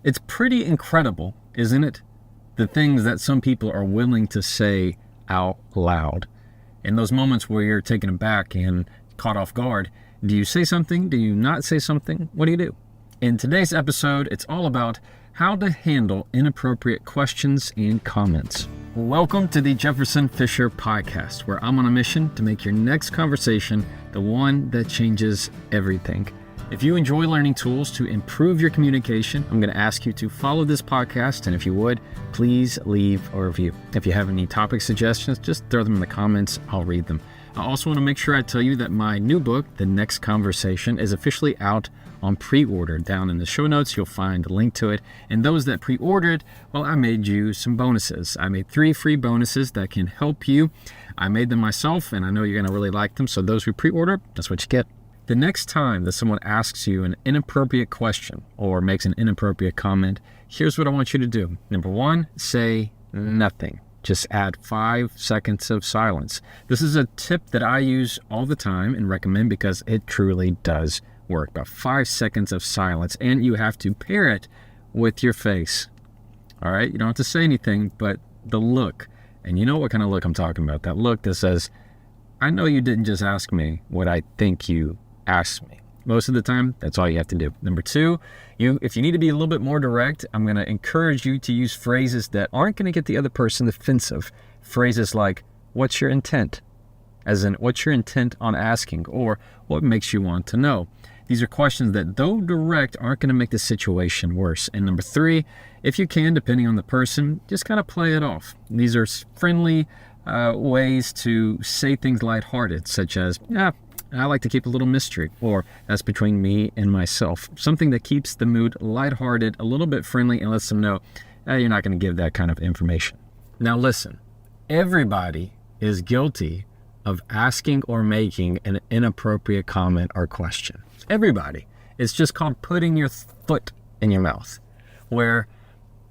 It's pretty incredible, isn't it? The things that some people are willing to say out loud. In those moments where you're taken aback and caught off guard, do you say something? Do you not say something? What do you do? In today's episode, it's all about how to handle inappropriate questions and comments. Welcome to the Jefferson Fisher podcast, where I'm on a mission to make your next conversation the one that changes everything. If you enjoy learning tools to improve your communication, I'm going to ask you to follow this podcast, and if you would, please leave a review. If you have any topic suggestions, just throw them in the comments. I'll read them. I also want to make sure I tell you that my new book, The Next Conversation, is officially out on pre-order. Down in the show notes, you'll find a link to it. And those that pre-ordered, well, I made you some bonuses. I made 3 free bonuses that can help you. I made them myself, and I know you're going to really like them. So those who pre-order, that's what you get. The next time that someone asks you an inappropriate question or makes an inappropriate comment, here's what I want you to do. Number 1, say nothing. Just add 5 seconds of silence. This is a tip that I use all the time and recommend because it truly does work. About 5 seconds of silence, and you have to pair it with your face. All right? You don't have to say anything, but the look. And you know what kind of look I'm talking about. That look that says, I know you didn't just ask me what I think you asked me. Most of the time, that's all you have to do. Number 2, if you need to be a little bit more direct, I'm going to encourage you to use phrases that aren't going to get the other person defensive. Phrases like, what's your intent? As in, what's your intent on asking? Or, what makes you want to know? These are questions that, though direct, aren't going to make the situation worse. And number 3, if you can, depending on the person, just kind of play it off. These are friendly ways to say things lighthearted, such as, I like to keep a little mystery, or that's between me and myself. Something that keeps the mood lighthearted, a little bit friendly, and lets them know you're not going to give that kind of information. Now listen, everybody is guilty of asking or making an inappropriate comment or question. Everybody. It's just called putting your foot in your mouth, where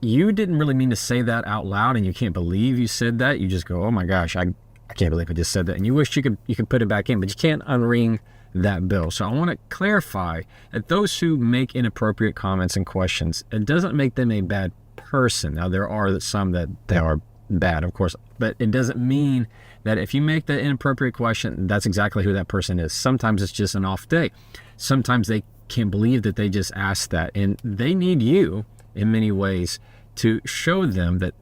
you didn't really mean to say that out loud and you can't believe you said that. You just go, oh my gosh, I can't believe I just said that. And you wish you could put it back in, but you can't unring that bell. So I want to clarify that those who make inappropriate comments and questions, it doesn't make them a bad person. Now, there are some that they are bad, of course, but it doesn't mean that if you make that inappropriate question, that's exactly who that person is. Sometimes it's just an off day. Sometimes they can't believe that they just asked that, and they need you in many ways to show them that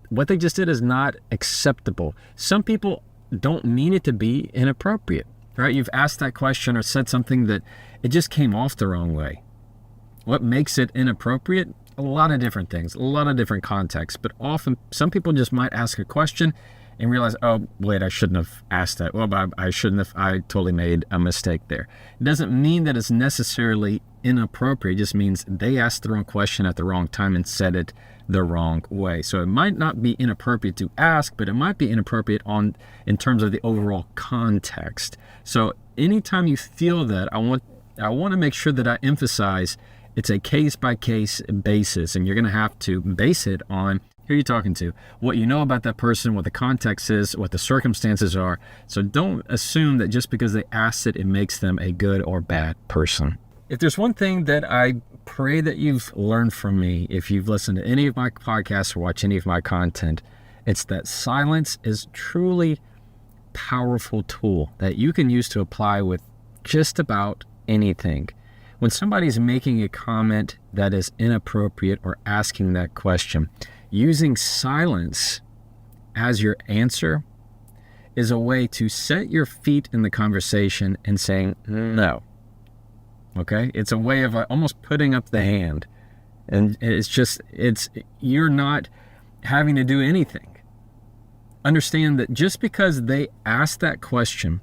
what they just did is not acceptable. Some people don't mean it to be inappropriate, right? You've asked that question or said something that it just came off the wrong way. What makes it inappropriate? A lot of different things, a lot of different contexts, but often some people just might ask a question and realize, oh, wait, I shouldn't have asked that. Well, I shouldn't have, I totally made a mistake there. It doesn't mean that it's necessarily inappropriate. It just means they asked the wrong question at the wrong time and said it the wrong way. So it might not be inappropriate to ask, but it might be inappropriate in terms of the overall context. So anytime you feel that, I want to make sure that I emphasize it's a case-by-case basis, and you're going to have to base it on who you're talking to, what you know about that person, what the context is, what the circumstances are. So don't assume that just because they asked it, it makes them a good or bad person. If there's one thing that I pray that you've learned from me, if you've listened to any of my podcasts or watched any of my content, it's that silence is truly powerful tool that you can use to apply with just about anything. When somebody's making a comment that is inappropriate or asking that question, using silence as your answer is a way to set your feet in the conversation and saying no. Okay? It's a way of almost putting up the hand. And you're not having to do anything. Understand that just because they asked that question,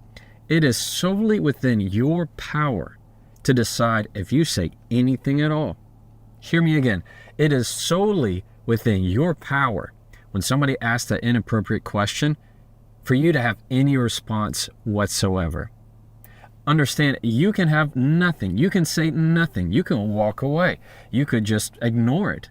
it is solely within your power to decide if you say anything at all. Hear me again. It is solely within your power, when somebody asks that inappropriate question, for you to have any response whatsoever. Understand, you can have nothing. You can say nothing. You can walk away. You could just ignore it.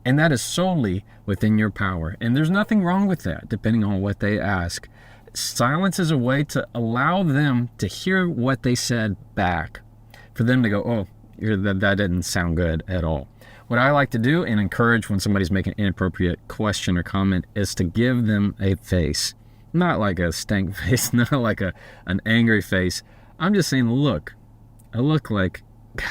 And that is solely within your power. And there's nothing wrong with that, depending on what they ask. Silence is a way to allow them to hear what they said back. For them to go, oh, that didn't sound good at all. What I like to do and encourage when somebody's making an inappropriate question or comment is to give them a face. Not like a stank face, not like an angry face. I'm just saying, look, I look like,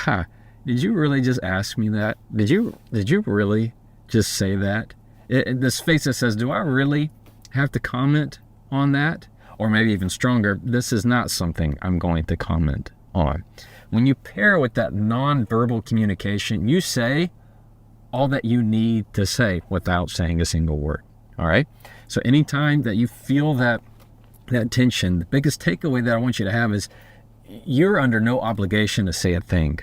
God, did you really just ask me that? Did you really just say that? This face that says, do I really have to comment on that? Or maybe even stronger, this is not something I'm going to comment on. When you pair with that nonverbal communication, you say all that you need to say without saying a single word. All right? So anytime that you feel that tension, the biggest takeaway that I want you to have is you're under no obligation to say a thing.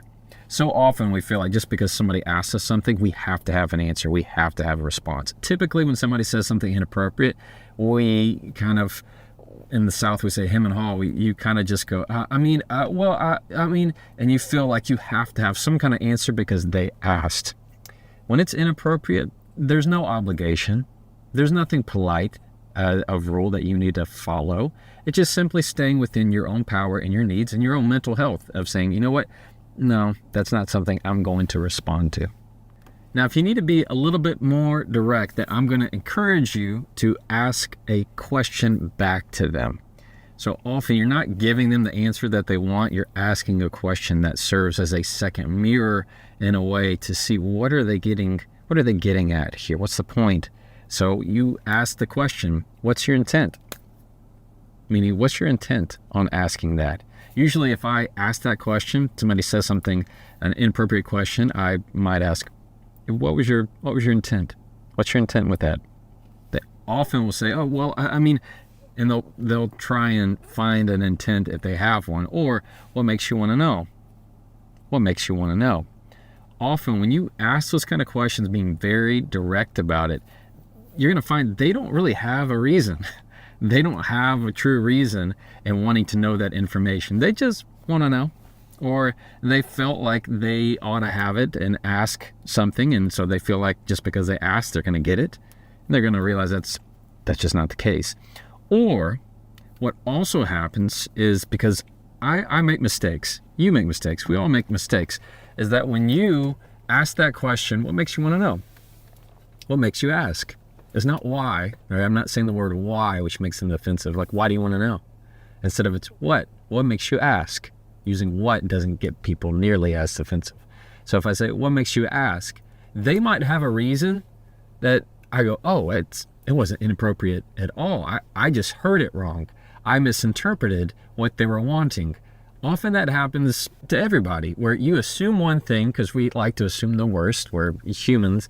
So often we feel like just because somebody asks us something, we have to have an answer. We have to have a response. Typically when somebody says something inappropriate, we kind of, in the South we say hem and haw, you kind of just go, I mean, and you feel like you have to have some kind of answer because they asked. When it's inappropriate, there's no obligation. There's nothing polite of rule that you need to follow. It's just simply staying within your own power and your needs and your own mental health of saying, you know what? No, that's not something I'm going to respond to. Now, if you need to be a little bit more direct, then I'm going to encourage you to ask a question back to them. So often you're not giving them the answer that they want. You're asking a question that serves as a second mirror in a way to see what are they getting at here? What's the point? So you ask the question, what's your intent? Meaning, what's your intent on asking that? Usually if I ask that question, somebody says something, an inappropriate question, I might ask, what was your intent? What's your intent with that? They often will say, oh, well, I mean, and they'll try and find an intent if they have one, or what makes you want to know? What makes you want to know? Often when you ask those kind of questions, being very direct about it, you're going to find they don't really have a reason. They don't have a true reason in wanting to know that information. They just want to know. Or they felt like they ought to have it and ask something, and so they feel like just because they asked, they're going to get it. And they're going to realize that's just not the case. Or what also happens is, because I make mistakes, you make mistakes, we all make mistakes, is that when you ask that question, what makes you want to know? What makes you ask? It's not why. Right? I'm not saying the word why, which makes it offensive. Like, why do you want to know? Instead of it's what? What makes you ask? Using what doesn't get people nearly as offensive. So if I say, what makes you ask? They might have a reason that I go, oh, it wasn't inappropriate at all. I just heard it wrong. I misinterpreted what they were wanting. Often that happens to everybody, where you assume one thing because we like to assume the worst. We're humans.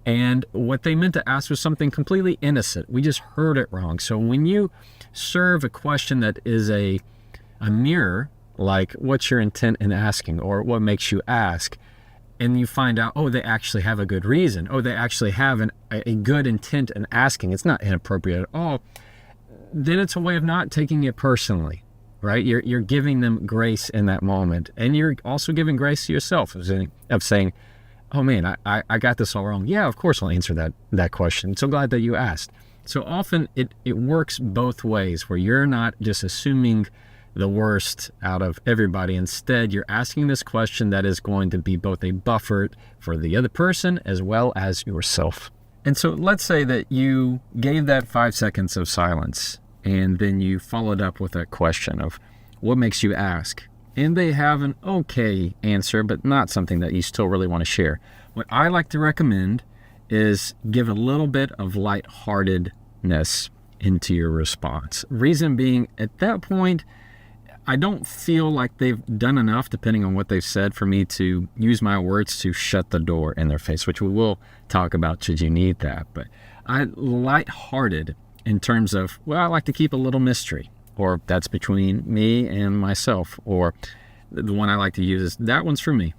And what they meant to ask was something completely innocent. We just heard it wrong. So when you serve a question that is a mirror, like what's your intent in asking, or what makes you ask, and you find out, oh, they actually have a good reason. Oh, they actually have a good intent in asking. It's not inappropriate at all. Then it's a way of not taking it personally, right? You're giving them grace in that moment. And you're also giving grace to yourself of saying, oh man, I got this all wrong. Yeah, of course I'll answer that question. So glad that you asked. So often it works both ways, where you're not just assuming the worst out of everybody. Instead, you're asking this question that is going to be both a buffer for the other person as well as yourself. And so let's say that you gave that 5 seconds of silence, and then you followed up with a question of what makes you ask? And they have an okay answer, but not something that you still really want to share. What I like to recommend is give a little bit of lightheartedness into your response. Reason being, at that point, I don't feel like they've done enough, depending on what they've said, for me to use my words to shut the door in their face, which we will talk about should you need that. But lighthearted in terms of, well, I like to keep a little mystery, or that's between me and myself, or the one I like to use is, that one's for me.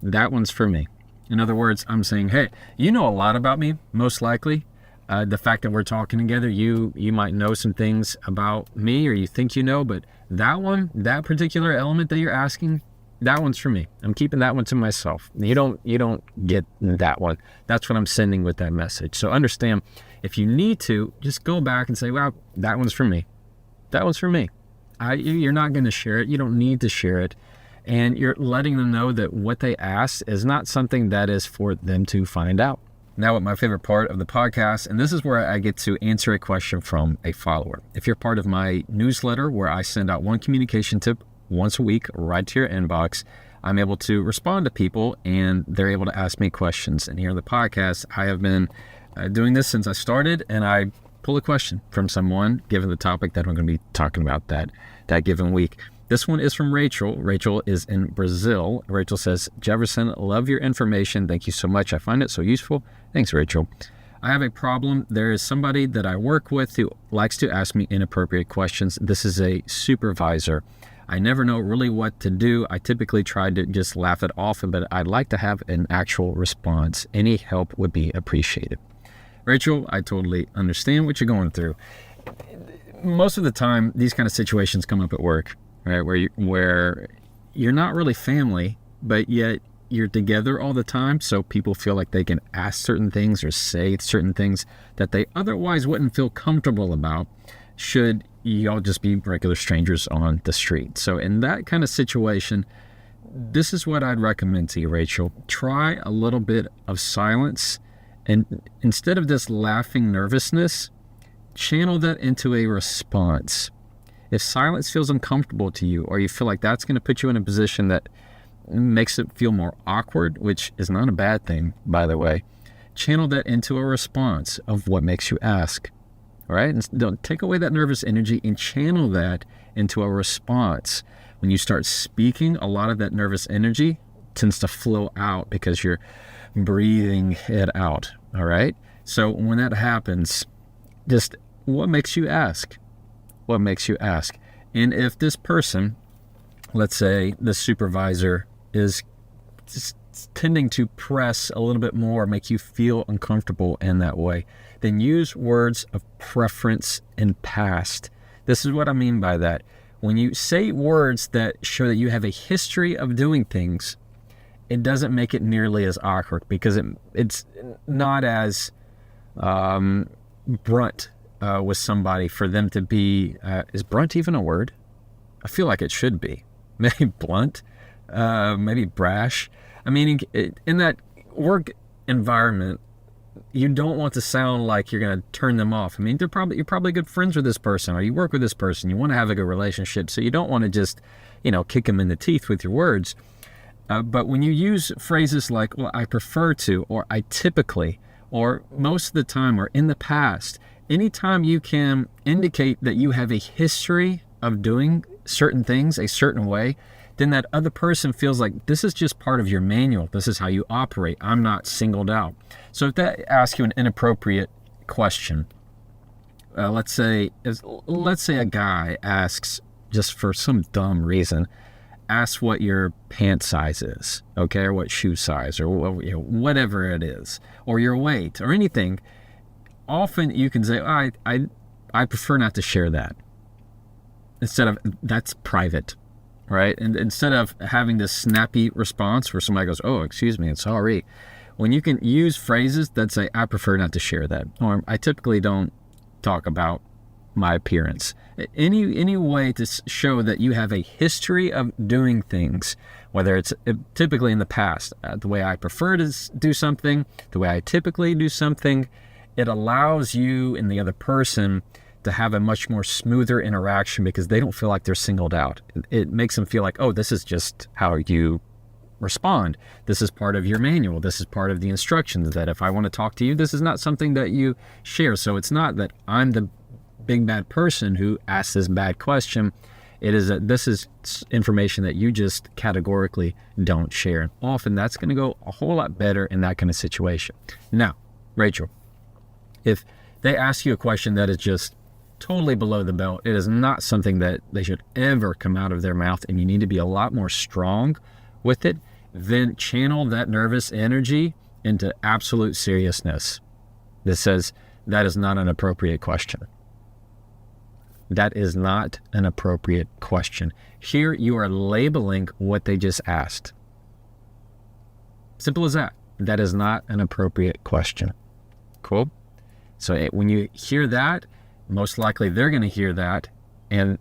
That one's for me. In other words, I'm saying, hey, you know a lot about me, most likely. The fact that we're talking together, you might know some things about me, or you think you know, but that particular element that you're asking, that one's for me. I'm keeping that one to myself. You don't get that one. That's what I'm sending with that message. So understand, if you need to, just go back and say, well, that one's for me. That one's for me. You're not going to share it. You don't need to share it. and you're letting them know that what they asked is not something that is for them to find out. Now, my favorite part of the podcast, and this is where I get to answer a question from a follower. If you're part of my newsletter where I send out one communication tip once a week right to your inbox, I'm able to respond to people and they're able to ask me questions. And here on the podcast, I have been doing this since I started, and I pull a question from someone given the topic that I'm going to be talking about that given week. This one is from Rachel. Rachel is in Brazil. Rachel says, Jefferson, love your information. Thank you so much. I find it so useful. Thanks, Rachel. I have a problem. There is somebody that I work with who likes to ask me inappropriate questions. This is a supervisor. I never know really what to do. I typically try to just laugh it off, but I'd like to have an actual response. Any help would be appreciated. Rachel, I totally understand what you're going through. Most of the time, these kind of situations come up at work, right? Where you're not really family, but yet you're together all the time, so people feel like they can ask certain things or say certain things that they otherwise wouldn't feel comfortable about should y'all just be regular strangers on the street. So in that kind of situation, this is what I'd recommend to you, Rachel. Try a little bit of silence, and instead of this laughing nervousness, channel that into a response. If silence feels uncomfortable to you, or you feel like that's going to put you in a position that makes it feel more awkward, which is not a bad thing, by the way, channel that into a response of what makes you ask. All right? And don't take away that nervous energy and channel that into a response. When you start speaking, a lot of that nervous energy tends to flow out because you're breathing it out. All right? So when that happens, just what makes you ask? What makes you ask? And if this person, let's say the supervisor, is just tending to press a little bit more, make you feel uncomfortable in that way, then use words of preference and past. This is what I mean by that. When you say words that show that you have a history of doing things, it doesn't make it nearly as awkward because it's not as brunt with somebody for them to be, is brunt even a word? I feel like it should be. Maybe blunt, maybe brash. I mean, in that work environment, you don't want to sound like you're going to turn them off. I mean, you're probably good friends with this person, or you work with this person. You want to have a good relationship, so you don't want to just, kick them in the teeth with your words. But when you use phrases like, well, I prefer to, or I typically, or most of the time, or in the past, anytime you can indicate that you have a history of doing certain things a certain way, then that other person feels like this is just part of your manual. This is how you operate. I'm not singled out. So if that asks you an inappropriate question, let's say a guy asks, just for some dumb reason, asks what your pant size is, okay, or what shoe size, or whatever it is, or your weight, or anything. Often you can say, I prefer not to share that. Instead of, that's private, right? And instead of having this snappy response where somebody goes, oh, excuse me, sorry. When you can use phrases that say, I prefer not to share that, or I typically don't talk about my appearance. Any way to show that you have a history of doing things, whether it's typically in the past, the way I prefer to do something, the way I typically do something, it allows you and the other person to have a much more smoother interaction because they don't feel like they're singled out. It makes them feel like, oh, this is just how you respond. This is part of your manual. This is part of the instructions that if I want to talk to you, this is not something that you share. So it's not that I'm the big bad person who asked this bad question. It is that this is information that you just categorically don't share. And often that's going to go a whole lot better in that kind of situation. Now, Rachel, if they ask you a question that is just totally below the belt, it is not something that they should ever come out of their mouth, and you need to be a lot more strong with it, then channel that nervous energy into absolute seriousness. This says, that is not an appropriate question. That is not an appropriate question. Here you are labeling what they just asked. Simple as that. That is not an appropriate question. Cool? So when you hear that, most likely they're going to hear that, and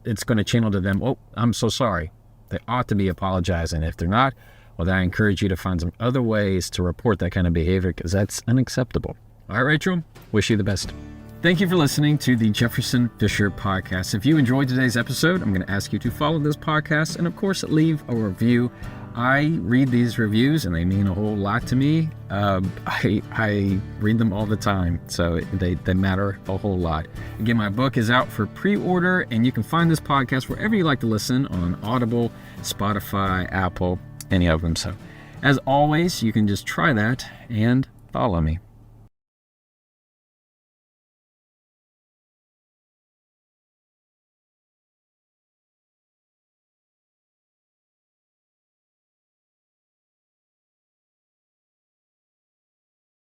it's going to channel to them, oh, I'm so sorry. they ought to be apologizing. If they're not, well, then I encourage you to find some other ways to report that kind of behavior, because that's unacceptable. All right, Rachel, wish you the best. Thank you for listening to the Jefferson Fisher podcast. If you enjoyed today's episode, I'm going to ask you to follow this podcast and, of course, leave a review. I read these reviews and they mean a whole lot to me. I read them all the time, so they matter a whole lot. Again, my book is out for pre-order, and you can find this podcast wherever you like to listen, on Audible, Spotify, Apple, any of them. So as always, you can just try that and follow me.